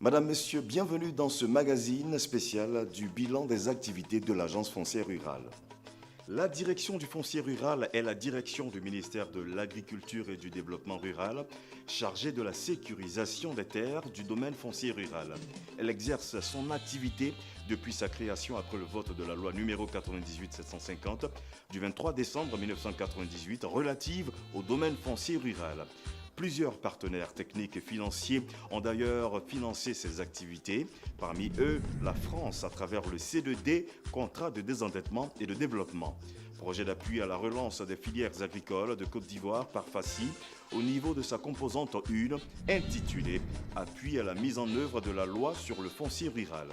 Madame, Monsieur, bienvenue dans ce magazine spécial du bilan des activités de l'Agence foncière rurale. La direction du foncier rural est la direction du ministère de l'Agriculture et du Développement rural, chargée de la sécurisation des terres du domaine foncier rural. Elle exerce son activité depuis sa création après le vote de la loi numéro 98-750 du 23 décembre 1998 relative au domaine foncier rural. Plusieurs partenaires techniques et financiers ont d'ailleurs financé ces activités. Parmi eux, la France à travers le C2D, Contrat de désendettement et de développement. Projet d'appui à la relance des filières agricoles de Côte d'Ivoire par FACI au niveau de sa composante 1 intitulée « Appui à la mise en œuvre de la loi sur le foncier rural ».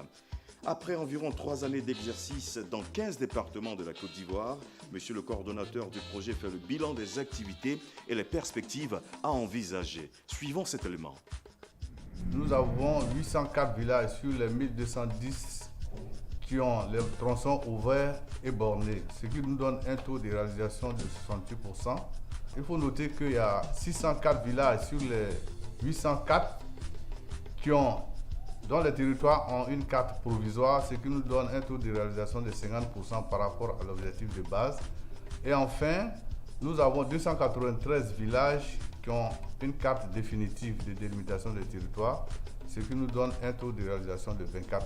Après environ 3 années d'exercice dans 15 départements de la Côte d'Ivoire, Monsieur le coordonnateur du projet fait le bilan des activités et les perspectives à envisager. Suivons cet élément. Nous avons 804 villages sur les 1210 qui ont les tronçons ouverts et bornés, ce qui nous donne un taux de réalisation de 68%. Il faut noter qu'il y a 604 villages sur les 804 dont les territoires ont une carte provisoire, ce qui nous donne un taux de réalisation de 50% par rapport à l'objectif de base. Et enfin, nous avons 293 villages qui ont une carte définitive de délimitation des territoires, ce qui nous donne un taux de réalisation de 24%.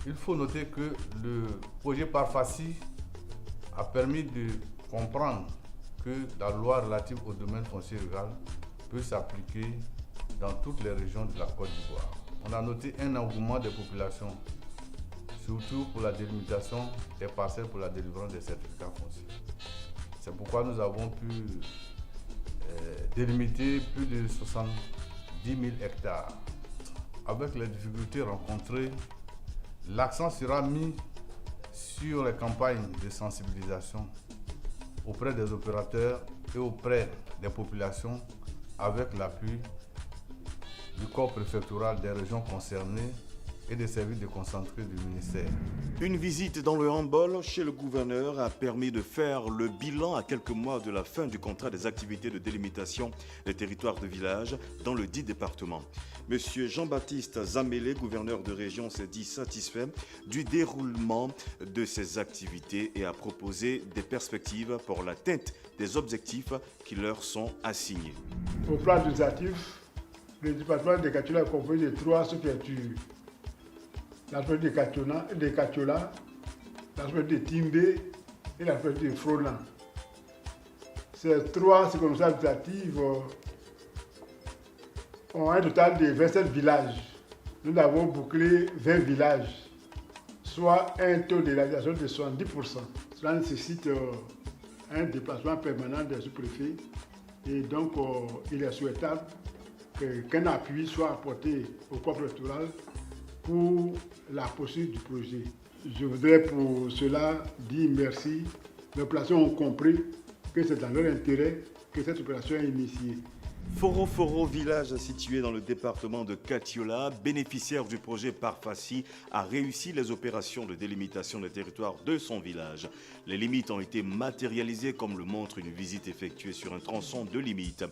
Il faut noter que le projet par FACI a permis de comprendre que la loi relative au domaine foncier rural peut s'appliquer dans toutes les régions de la Côte d'Ivoire. On a noté un engouement des populations, surtout pour la délimitation des parcelles pour la délivrance des certificats fonciers. C'est pourquoi nous avons pu délimiter plus de 70 000 hectares. Avec les difficultés rencontrées, l'accent sera mis sur les campagnes de sensibilisation auprès des opérateurs et auprès des populations avec l'appui du corps préfectoral des régions concernées et des services déconcentrés du ministère. Une visite dans le handball chez le gouverneur a permis de faire le bilan à quelques mois de la fin du contrat des activités de délimitation des territoires de village dans le dit département. Monsieur Jean-Baptiste Zamélé, gouverneur de région, s'est dit satisfait du déroulement de ces activités et a proposé des perspectives pour l'atteinte des objectifs qui leur sont assignés. Au plan législatif, le département de Katiola est composé de 3 sous-préfectures. La préfecture de Katiola, la préfecture de Timbé et la préfecture de Frolan. Ces 3 circonscriptions administratives ont un total de 27 villages. Nous avons bouclé 20 villages, soit un taux de réalisation de 70%. Cela nécessite un déplacement permanent des sous-préfets et donc il est souhaitable qu'un appui soit apporté au corps préfectoral pour la poursuite du projet. Je voudrais pour cela dire merci. Les populations ont compris que c'est dans leur intérêt que cette opération est initiée. Foro, village situé dans le département de Katiola, bénéficiaire du projet par FACI, a réussi les opérations de délimitation des territoires de son village. Les limites ont été matérialisées comme le montre une visite effectuée sur un tronçon de limite.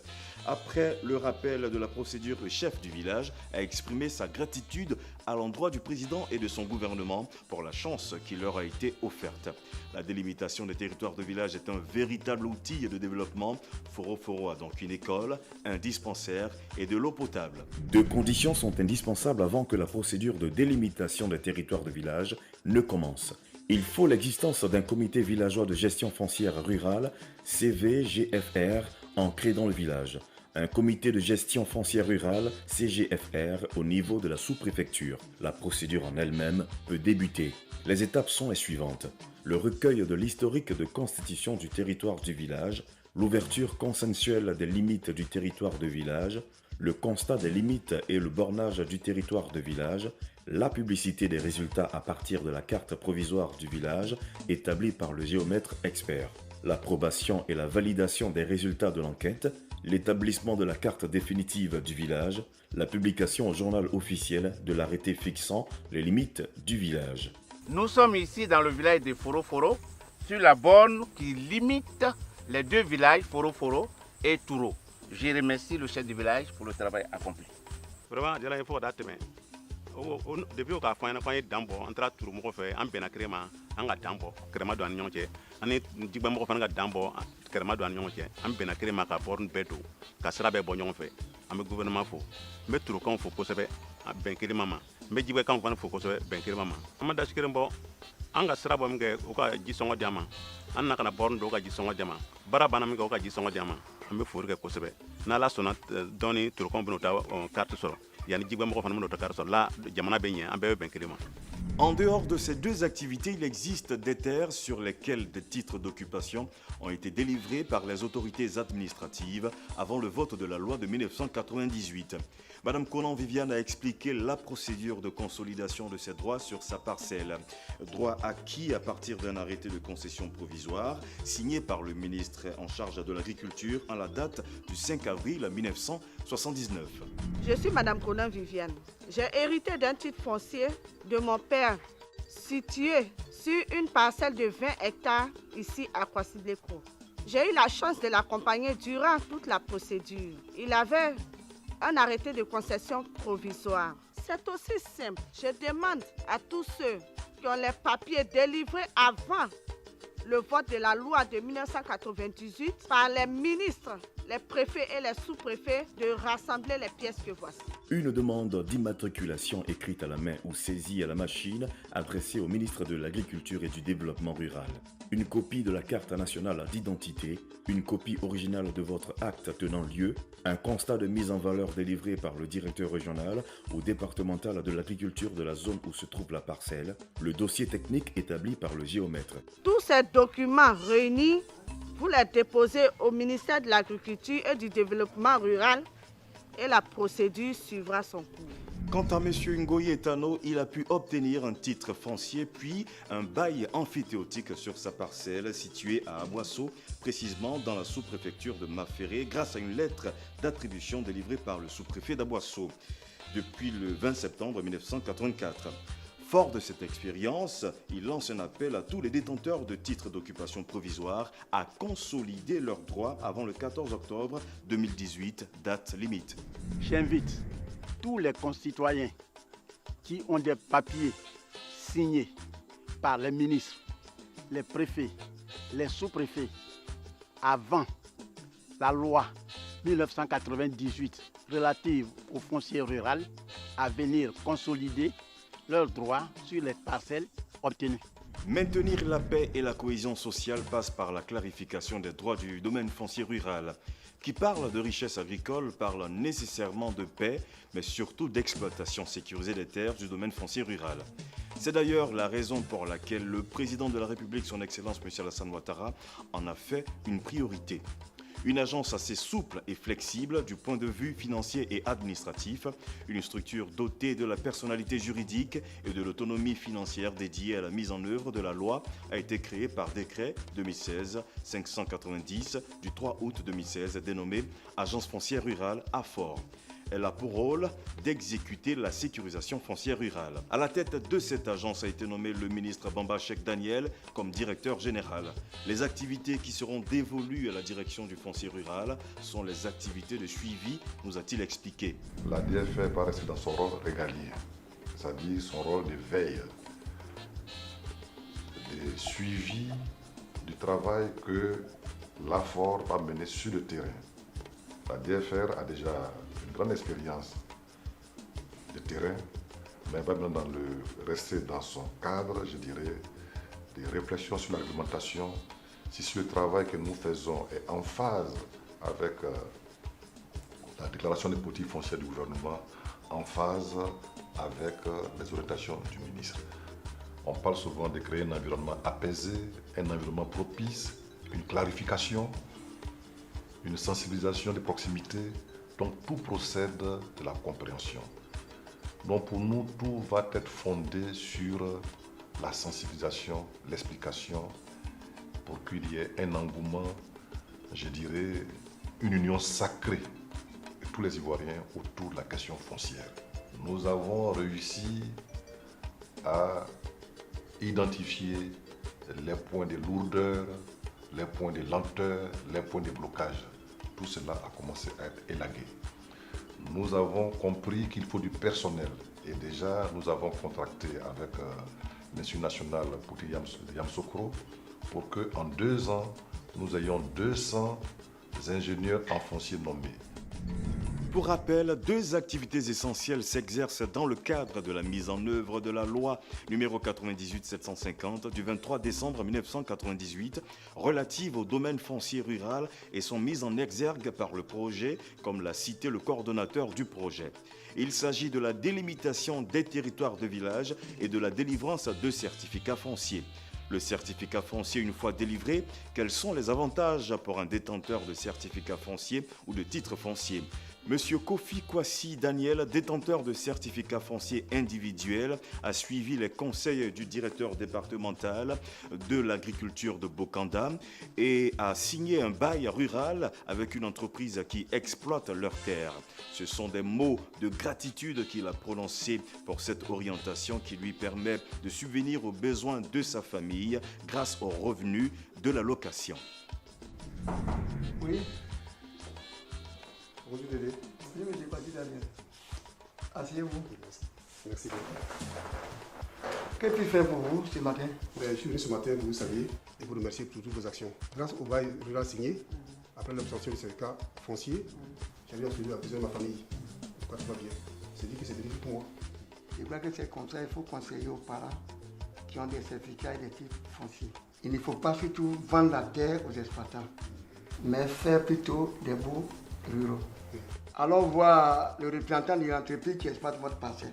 Après le rappel de la procédure, le chef du village a exprimé sa gratitude à l'endroit du président et de son gouvernement pour la chance qui leur a été offerte. La délimitation des territoires de village est un véritable outil de développement. Foro a donc une école, un dispensaire et de l'eau potable. 2 conditions sont indispensables avant que la procédure de délimitation des territoires de village ne commence. Il faut l'existence d'un comité villageois de gestion foncière rurale, CVGFR, ancré dans le village. Un comité de gestion foncière rurale, CGFR, au niveau de la sous-préfecture. La procédure en elle-même peut débuter. Les étapes sont les suivantes. Le recueil de l'historique de constitution du territoire du village, l'ouverture consensuelle des limites du territoire de village, le constat des limites et le bornage du territoire de village, la publicité des résultats à partir de la carte provisoire du village établie par le géomètre expert, l'approbation et la validation des résultats de l'enquête, l'établissement de la carte définitive du village, la publication au journal officiel de l'arrêté fixant les limites du village. Nous sommes ici dans le village de Foro, sur la borne qui limite les 2 villages, Foro et Touro. Je remercie le chef du village pour le travail accompli. vraiment jala il faut dateme depuis ka fanya na fanya dambo entra turu mo fe am bena crema anga dambo crema do an nyonche ani jigba mo fa nga dambo crema do an nyonche am bena crema ka born bedo ka sra be bo nyon fe am gouvernement fo me turu kan fo ko sebe ben crema ma me jigba kan fo ko sebe ben crema ma am da shikere mbo anga sra bo mge o ka ji songo diama an na kana born do ka ji songo diama bara bana mge o ka ji songo diama am fo ke ko sebe na la sona doni turu kan bino ta carte soro. En dehors de ces deux activités, il existe des terres sur lesquelles des titres d'occupation ont été délivrés par les autorités administratives avant le vote de la loi de 1998. Madame Konan Viviane a expliqué la procédure de consolidation de ces droits sur sa parcelle. Droit acquis à partir d'un arrêté de concession provisoire signé par le ministre en charge de l'agriculture en la date du 5 avril 1979. Je suis Madame Konan Viviane. J'ai hérité d'un titre foncier de mon père situé sur une parcelle de 20 hectares ici à Kwasibleko. J'ai eu la chance de l'accompagner durant toute la procédure. Il avait un arrêté de concession provisoire. C'est aussi simple. Je demande à tous ceux qui ont les papiers délivrés avant le vote de la loi de 1998 par les ministres, les préfets et les sous-préfets de rassembler les pièces que voici. Une demande d'immatriculation écrite à la main ou saisie à la machine adressée au ministre de l'Agriculture et du Développement rural. Une copie de la carte nationale d'identité, une copie originale de votre acte tenant lieu, un constat de mise en valeur délivré par le directeur régional ou départemental de l'agriculture de la zone où se trouve la parcelle, le dossier technique établi par le géomètre. Tous ces documents réunis, vous les déposez au ministère de l'Agriculture et du Développement rural et la procédure suivra son cours. Quant à M. Ngoyi Etano, il a pu obtenir un titre foncier puis un bail amphithéotique sur sa parcelle située à Aboisseau, précisément dans la sous-préfecture de Maféré, grâce à une lettre d'attribution délivrée par le sous-préfet d'Aboisseau depuis le 20 septembre 1984. Fort de cette expérience, il lance un appel à tous les détenteurs de titres d'occupation provisoire à consolider leurs droits avant le 14 octobre 2018, date limite. J'invite tous les concitoyens qui ont des papiers signés par les ministres, les préfets, les sous-préfets avant la loi 1998 relative au foncier rural à venir consolider leurs droits sur les parcelles obtenues. Maintenir la paix et la cohésion sociale passe par la clarification des droits du domaine foncier rural. Qui parle de richesse agricole parle nécessairement de paix, mais surtout d'exploitation sécurisée des terres du domaine foncier rural. C'est d'ailleurs la raison pour laquelle le président de la République, son Excellence M. Alassane Ouattara, en a fait une priorité. Une agence assez souple et flexible du point de vue financier et administratif, une structure dotée de la personnalité juridique et de l'autonomie financière dédiée à la mise en œuvre de la loi a été créée par décret 2016-590 du 3 août 2016 dénommée Agence foncière rurale AFOR. Elle a pour rôle d'exécuter la sécurisation foncière rurale. À la tête de cette agence a été nommé le ministre Bamba Cheikh Daniel comme directeur général. Les activités qui seront dévolues à la direction du foncier rural sont les activités de suivi, nous a-t-il expliqué. La DFR va rester dans son rôle régalien, c'est-à-dire son rôle de veille, de suivi du travail que l'AFOR va mener sur le terrain. La DFR a déjà une grande expérience de terrain, mais va maintenant rester dans son cadre, je dirais, des réflexions sur la réglementation, si le travail que nous faisons est en phase avec la déclaration des politiques foncières du gouvernement, en phase avec les orientations du ministre. On parle souvent de créer un environnement apaisé, un environnement propice, une clarification, une sensibilisation de proximité. Donc tout procède de la compréhension. Donc pour nous, tout va être fondé sur la sensibilisation, l'explication, pour qu'il y ait un engouement, je dirais, une union sacrée de tous les Ivoiriens autour de la question foncière. Nous avons réussi à identifier les points de lourdeur, les points de lenteur, les points de blocage. Tout cela a commencé à être élagué. nous avons compris qu'il faut du personnel. Et déjà, nous avons contracté avec l'Institut national pour Yamoussoukro pour qu'en 2 ans, nous ayons 200 ingénieurs en foncier nommés. Pour rappel, 2 activités essentielles s'exercent dans le cadre de la mise en œuvre de la loi numéro 98-750 du 23 décembre 1998 relative au domaine foncier rural et sont mises en exergue par le projet, comme l'a cité le coordonnateur du projet. Il s'agit de la délimitation des territoires de village et de la délivrance de certificats fonciers. Le certificat foncier, une fois délivré, quels sont les avantages pour un détenteur de certificat foncier ou de titre foncier? Monsieur Kofi Kwasi Daniel, détenteur de certificat foncier individuel, a suivi les conseils du directeur départemental de l'agriculture de Bokanda et a signé un bail rural avec une entreprise qui exploite leurs terres. Ce sont des mots de gratitude qu'il a prononcés pour cette orientation qui lui permet de subvenir aux besoins de sa famille grâce aux revenus de la location. Oui. Bonjour Dédé. Oui, monsieur Kwasi Daniel. Asseyez-vous. Merci beaucoup. Que puis faire pour vous ce matin? Je suis venu ce matin, vous saluer et vous remercier pour toutes vos actions. Grâce au bail rural signé, après l'obtention du certificat foncier, j'arrive à soulever la besoin de ma famille. Pourquoi tout va bien? C'est dit que c'est bénéfique pour moi. Je crois que c'est comme ça, il faut conseiller aux parents qui ont des certificats et des titres fonciers. Il ne faut pas surtout vendre la terre aux exploitants, mais faire plutôt des baux ruraux. Allons voir le représentant de l'entreprise qui exploite votre parcelle.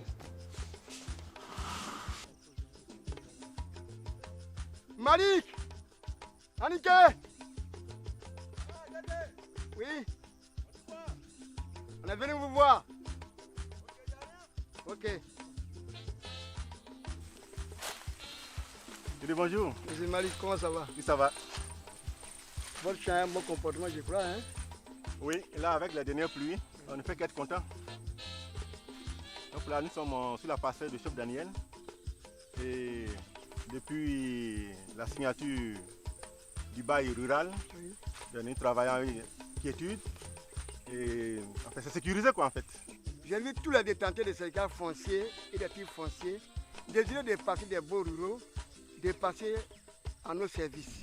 Malik! Anike! Oui? On est venu vous voir. Ok. Bonjour. Monsieur Malik, comment ça va? Oui, ça va. Votre chien a un bon comportement, je crois, hein? Oui, là, avec la dernière pluie, on ne fait qu'être content. Donc là, nous sommes sur la parcelle de chef Daniel. Et depuis la signature du bail rural, oui, nous travaillons avec quiétude. Et en fait, c'est sécurisé, quoi, en fait. J'invite tous les détenteurs de certificats fonciers et des titres fonciers désireux de passer des baux ruraux, de passer à nos services.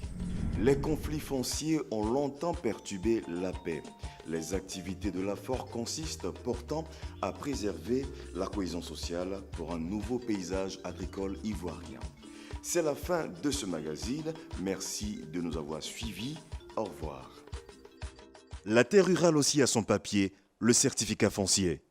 Les conflits fonciers ont longtemps perturbé la paix. Les activités de l'AFOR consistent pourtant à préserver la cohésion sociale pour un nouveau paysage agricole ivoirien. C'est la fin de ce magazine. Merci de nous avoir suivis. Au revoir. La terre rurale aussi a son papier, le certificat foncier.